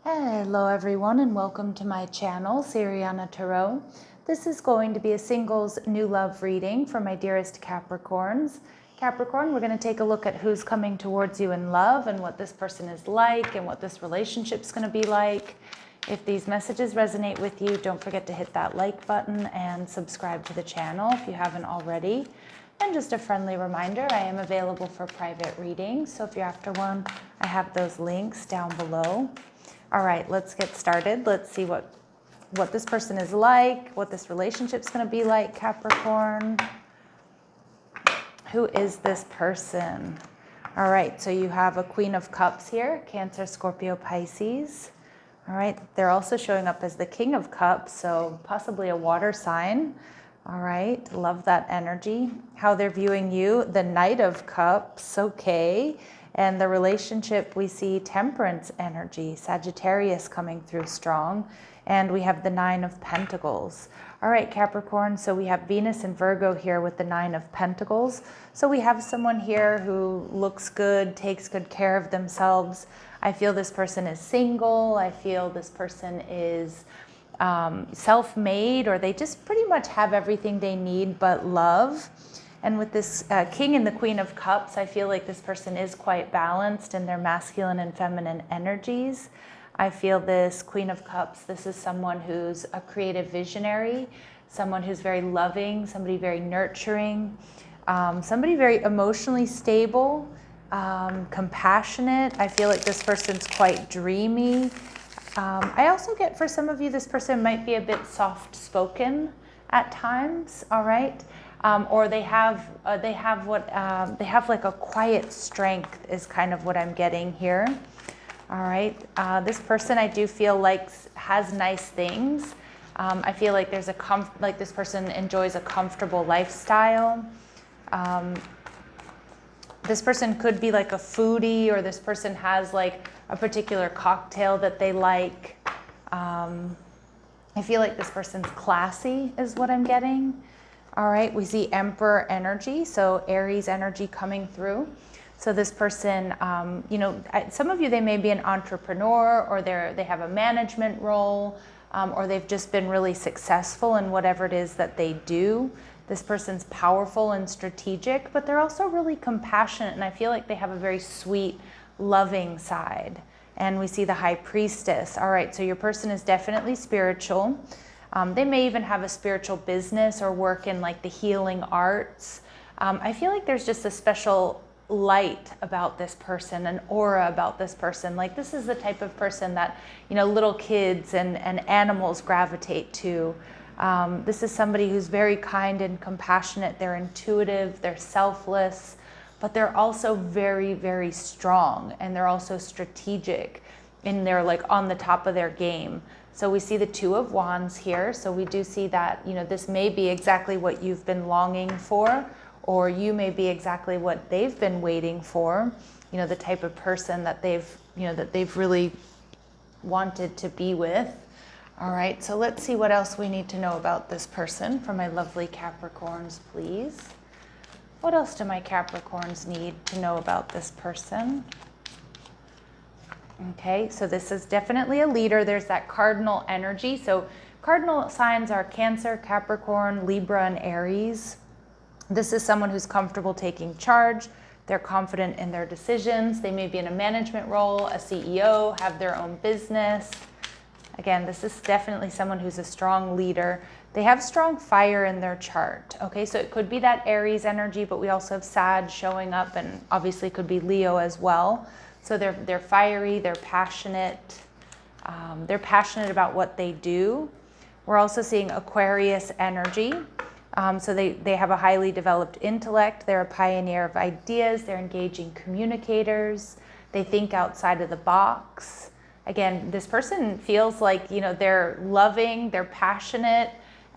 Hello everyone and welcome to my channel, Siriana Tarot. This is going to be a singles new love reading for my dearest Capricorns. Capricorn, we're going to take a look at who's coming towards you in love and what this person is like and what this relationship's going to be like. If these messages resonate with you, don't forget to hit that like button and subscribe to the channel if you haven't already. And just a friendly reminder, I am available for private readings, so if you're after one, I have those links down below. All right, let's get started. Let's see what this person is like, what this relationship's going to be like, Capricorn. Who is this person? All right, so you have a Queen of Cups here, Cancer, Scorpio, Pisces. All right, they're also showing up as the King of Cups, so possibly a water sign. All right, love that energy. How they're viewing you, the Knight of Cups, okay. And the relationship, we see Temperance energy, Sagittarius coming through strong. And we have the Nine of Pentacles. All right, Capricorn, so we have Venus and Virgo here with the Nine of Pentacles. So we have someone here who looks good, takes good care of themselves. I feel this person is single. I feel this person is self-made, or they just pretty much have everything they need but love. And with this King and the Queen of Cups, I feel like this person is quite balanced in their masculine and feminine energies. I feel this Queen of Cups, this is someone who's a creative visionary, someone who's very loving, somebody very nurturing, somebody very emotionally stable, compassionate. I feel like this person's quite dreamy. I also get, for some of you, this person might be a bit soft-spoken at times, all right? Or they have like a quiet strength is kind of what I'm getting here. All right, this person I do feel like has nice things. I feel like there's like this person enjoys a comfortable lifestyle. This person could be like a foodie, or this person has like a particular cocktail that they like. I feel like this person's classy is what I'm getting. All right, we see Emperor energy, so Aries energy coming through. So this person, some of you, they may be an entrepreneur, or they have a management role, or they've just been really successful in whatever it is that they do. This person's powerful and strategic, but they're also really compassionate, and I feel like they have a very sweet, loving side. And we see the High Priestess. All right, so your person is definitely spiritual. They may even have a spiritual business or work in like the healing arts. I feel like there's just a special light about this person, an aura about this person. Like this is the type of person that, little kids and animals gravitate to. This is somebody who's very kind and compassionate. They're intuitive, they're selfless, but they're also very, very strong, and they're also strategic, and they're like on the top of their game. So we see the Two of Wands here. So we do see that, this may be exactly what you've been longing for, or you may be exactly what they've been waiting for, the type of person that they've really wanted to be with. All right, so let's see what else we need to know about this person for my lovely Capricorns, please. What else do my Capricorns need to know about this person? Okay, so this is definitely a leader. There's that cardinal energy. So cardinal signs are Cancer, Capricorn, Libra, and Aries. This is someone who's comfortable taking charge. They're confident in their decisions. They may be in a management role, a CEO, have their own business. Again, this is definitely someone who's a strong leader. They have strong fire in their chart. Okay, so it could be that Aries energy, but we also have Sag showing up, and obviously could be Leo as well. So they're fiery, they're passionate about what they do. We're also seeing Aquarius energy. So they have a highly developed intellect. They're a pioneer of ideas. They're engaging communicators. They think outside of the box. Again, this person feels like, they're loving, they're passionate,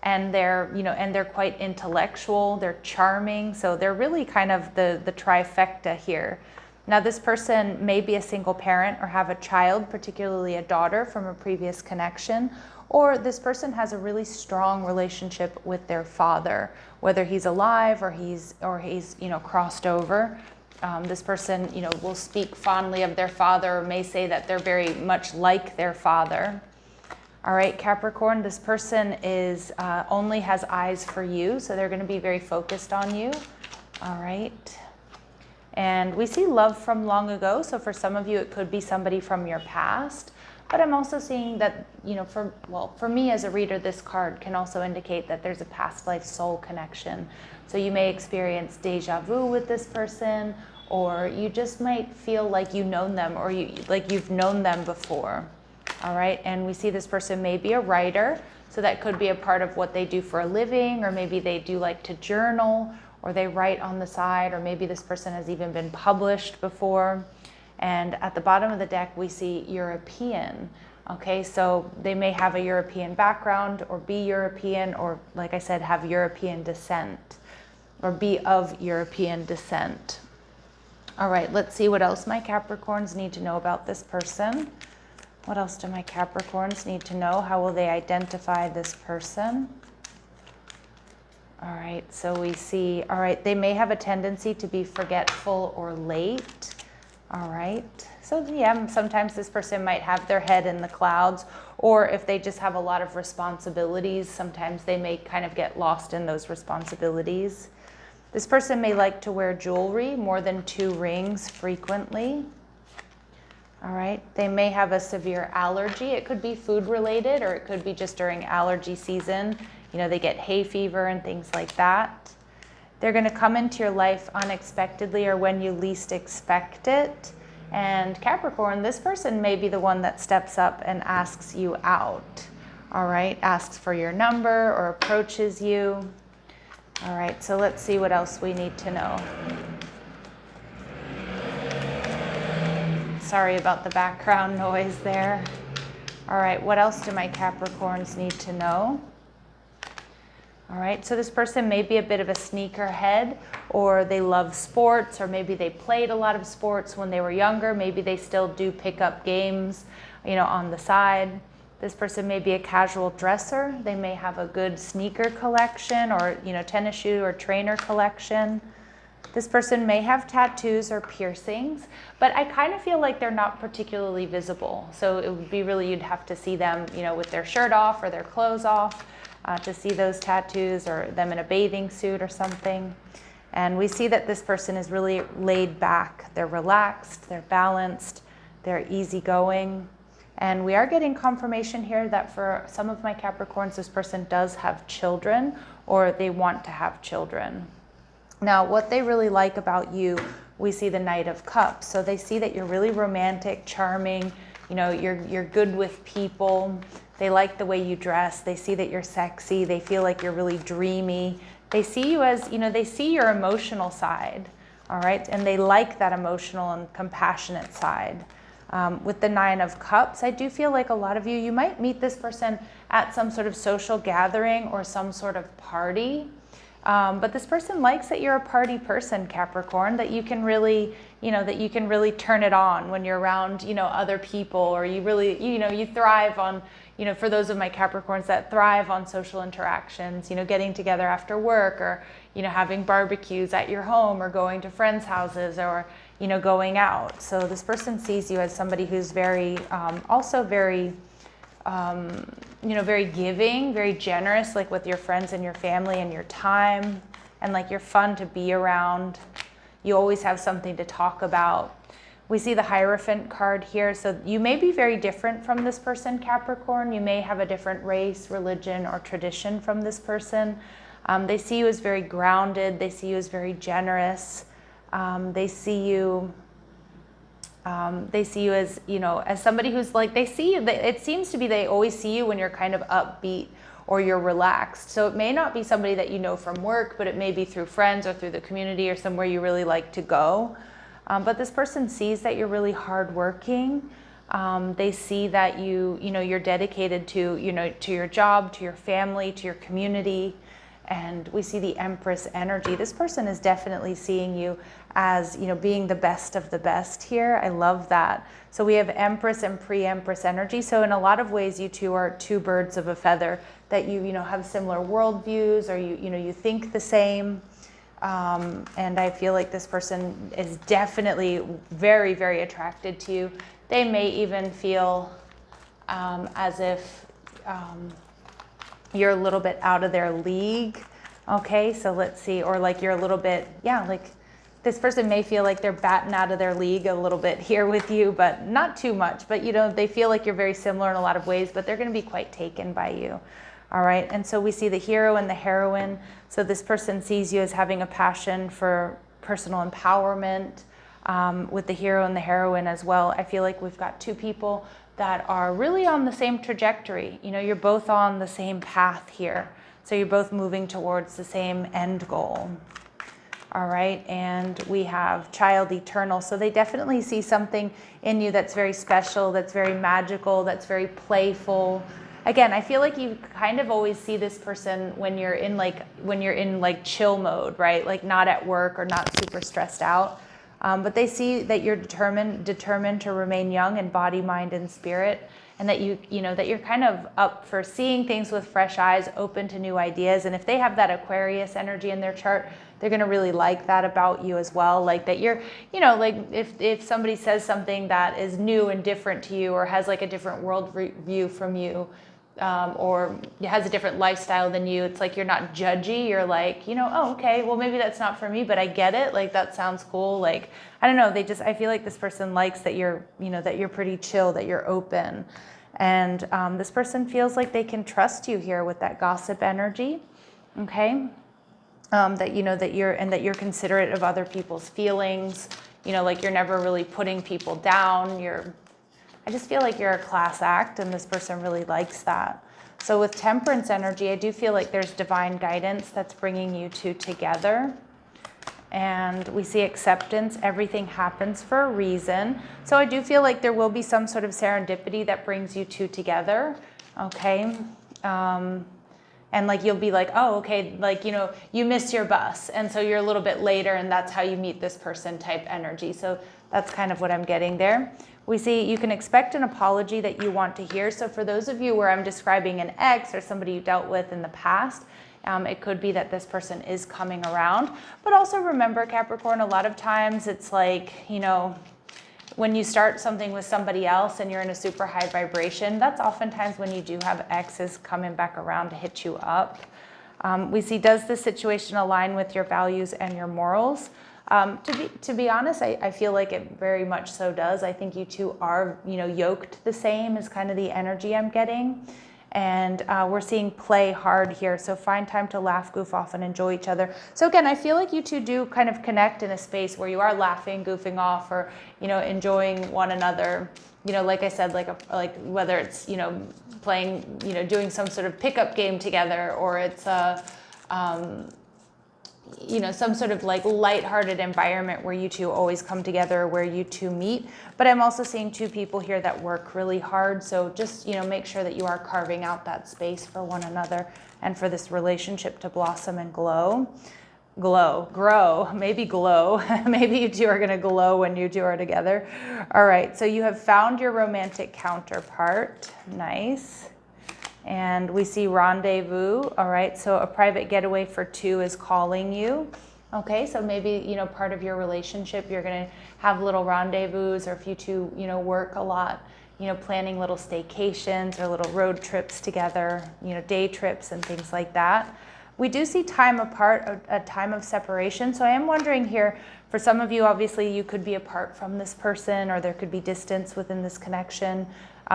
and they're quite intellectual. They're charming. So they're really kind of the trifecta here. Now, this person may be a single parent or have a child, particularly a daughter from a previous connection, or this person has a really strong relationship with their father, whether he's alive or he's crossed over. This person, will speak fondly of their father, or may say that they're very much like their father. All right, Capricorn, this person is only has eyes for you, so they're going to be very focused on you. All right. And we see love from long ago, so for some of you, it could be somebody from your past. But I'm also seeing that, for me as a reader, this card can also indicate that there's a past life soul connection. So you may experience deja vu with this person, or you just might feel like you've known them, or you've known them before. All right, and we see this person may be a writer, so that could be a part of what they do for a living, or maybe they do like to journal, or they write on the side, or maybe this person has even been published before. And at the bottom of the deck, we see European. Okay, so they may have a European background, or be European, or like I said, have European descent, or be of European descent. All right, let's see what else my Capricorns need to know about this person. What else do my Capricorns need to know? How will they identify this person? All right, so we see, all right, they may have a tendency to be forgetful or late. All right, so yeah, sometimes this person might have their head in the clouds, or if they just have a lot of responsibilities, sometimes they may kind of get lost in those responsibilities. This person may like to wear jewelry, more than 2 rings frequently. All right, they may have a severe allergy. It could be food related, or it could be just during allergy season. They get hay fever and things like that. They're going to come into your life unexpectedly, or when you least expect it. And Capricorn, this person may be the one that steps up and asks you out. All right, asks for your number or approaches you. All right, so let's see what else we need to know. Sorry about the background noise there. All right, what else do my Capricorns need to know? All right, so this person may be a bit of a sneakerhead, or they love sports, or maybe they played a lot of sports when they were younger. Maybe they still do pick up games, on the side. This person may be a casual dresser. They may have a good sneaker collection, or, tennis shoe or trainer collection. This person may have tattoos or piercings, but I kind of feel like they're not particularly visible. So it would be really, you'd have to see them, with their shirt off or their clothes off, to see those tattoos, or them in a bathing suit or something. And we see that this person is really laid back. They're relaxed, they're balanced, they're easygoing. And we are getting confirmation here that for some of my Capricorns, this person does have children, or they want to have children. Now, what they really like about you, we see the Knight of Cups. So they see that you're really romantic, charming, you're good with people. They like the way you dress. They see that you're sexy. They feel like you're really dreamy. They see you as, they see your emotional side, all right? And they like that emotional and compassionate side. With the Nine of Cups, I do feel like a lot of you might meet this person at some sort of social gathering or some sort of party. But this person likes that you're a party person, Capricorn, that you can really, turn it on when you're around, other people, or you really, you thrive on, for those of my Capricorns that thrive on social interactions, getting together after work, or, having barbecues at your home, or going to friends' houses, or, going out. So this person sees you as somebody who's very, also very, very giving, very generous, like with your friends and your family and your time, and like you're fun to be around. You always have something to talk about. We see the Hierophant card here. So you may be very different from this person, Capricorn. You may have a different race, religion, or tradition from this person. They see you as very grounded. They see you as very generous. They see you as, as somebody who's like, they see you, it seems to be they always see you when you're kind of upbeat or you're relaxed. So it may not be somebody that you know from work, but it may be through friends or through the community or somewhere you really like to go. But this person sees that you're really hardworking. They see that you're dedicated to, to your job, to your family, to your community. And we see the Empress energy. This person is definitely seeing you as, being the best of the best here. I love that. So we have Empress and pre-Empress energy. So in a lot of ways, you two are two birds of a feather, that you have similar worldviews, or you think the same. And I feel like this person is definitely very, very attracted to you. They may even feel as if you're a little bit out of their league. Okay, so let's see, or like you're a little bit, like this person may feel like they're batting out of their league a little bit here with you, but not too much. But they feel like you're very similar in a lot of ways, but they're going to be quite taken by you. All right, and so we see the hero and the heroine. So this person sees you as having a passion for personal empowerment. With the hero and the heroine as well, I feel like we've got two people that are really on the same trajectory. You're both on the same path here. So you're both moving towards the same end goal. All right, and we have child eternal. So they definitely see something in you that's very special, that's very magical, that's very playful. Again, I feel like you kind of always see this person when you're in like chill mode, right? Like not at work or not super stressed out. But they see that you're determined to remain young in body, mind, and spirit, and that that you're kind of up for seeing things with fresh eyes, open to new ideas. And if they have that Aquarius energy in their chart, they're going to really like that about you as well. Like that you're, like if somebody says something that is new and different to you, or has like a different world view from you, or has a different lifestyle than you, it's like you're not judgy. You're like, oh, okay, well, maybe that's not for me, but I get it. Like, that sounds cool. Like, I don't know. I feel like this person likes that you're, that you're pretty chill, that you're open. And this person feels like they can trust you here with that gossip energy. Okay. That you're considerate of other people's feelings. Like you're never really putting people down. I just feel like you're a class act, and this person really likes that. So with temperance energy, I do feel like there's divine guidance that's bringing you two together. And we see acceptance. Everything happens for a reason. So I do feel like there will be some sort of serendipity that brings you two together. Okay. And like you'll be like, oh, okay, like, you missed your bus. And so you're a little bit later, and that's how you meet this person type energy. So that's kind of what I'm getting there. We see you can expect an apology that you want to hear. So for those of you where I'm describing an ex or somebody you dealt with in the past, it could be that this person is coming around. But also remember, Capricorn, a lot of times it's like, when you start something with somebody else and you're in a super high vibration, that's oftentimes when you do have exes coming back around to hit you up. We see, does this situation align with your values and your morals? To be honest, I feel like it very much so does. I think you two are, yoked the same is kind of the energy I'm getting. And we're seeing play hard here. So find time to laugh, goof off, and enjoy each other. So again, I feel like you two do kind of connect in a space where you are laughing, goofing off, or, enjoying one another. Like I said, like whether it's, playing, doing some sort of pickup game together, or it's some sort of like lighthearted environment where you two always come together, where you two meet. But I'm also seeing two people here that work really hard. So just, make sure that you are carving out that space for one another and for this relationship to blossom and grow. Maybe you two are going to glow when you two are together. All right. So you have found your romantic counterpart. Nice. And we see rendezvous. All right, so a private getaway for two is calling you. Okay, so maybe, part of your relationship, you're going to have little rendezvous, or if you two, work a lot, planning little staycations or little road trips together, day trips and things like that. We do see time apart, a time of separation. So I am wondering here, for some of you, obviously, you could be apart from this person, or there could be distance within this connection.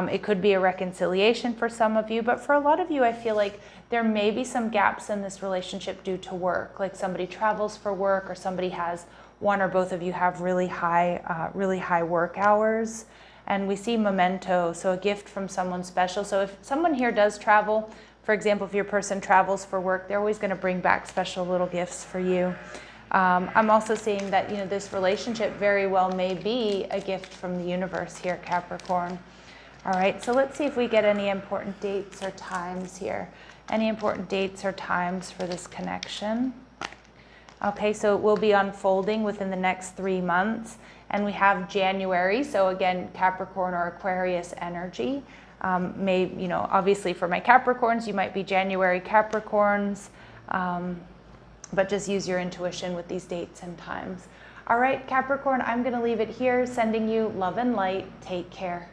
It could be a reconciliation for some of you, but for a lot of you, I feel like there may be some gaps in this relationship due to work. Like somebody travels for work, or somebody has, one or both of you have really high work hours. And we see memento, so a gift from someone special. So if someone here does travel, for example, if your person travels for work, they're always going to bring back special little gifts for you. I'm also seeing that, this relationship very well may be a gift from the universe here, Capricorn. All right, so let's see if we get any important dates or times here. Any important dates or times for this connection? Okay, so it will be unfolding within the next 3 months. And we have January, so again, Capricorn or Aquarius energy. Obviously for my Capricorns, you might be January Capricorns. but just use your intuition with these dates and times. All right, Capricorn, I'm going to leave it here, sending you love and light. Take care.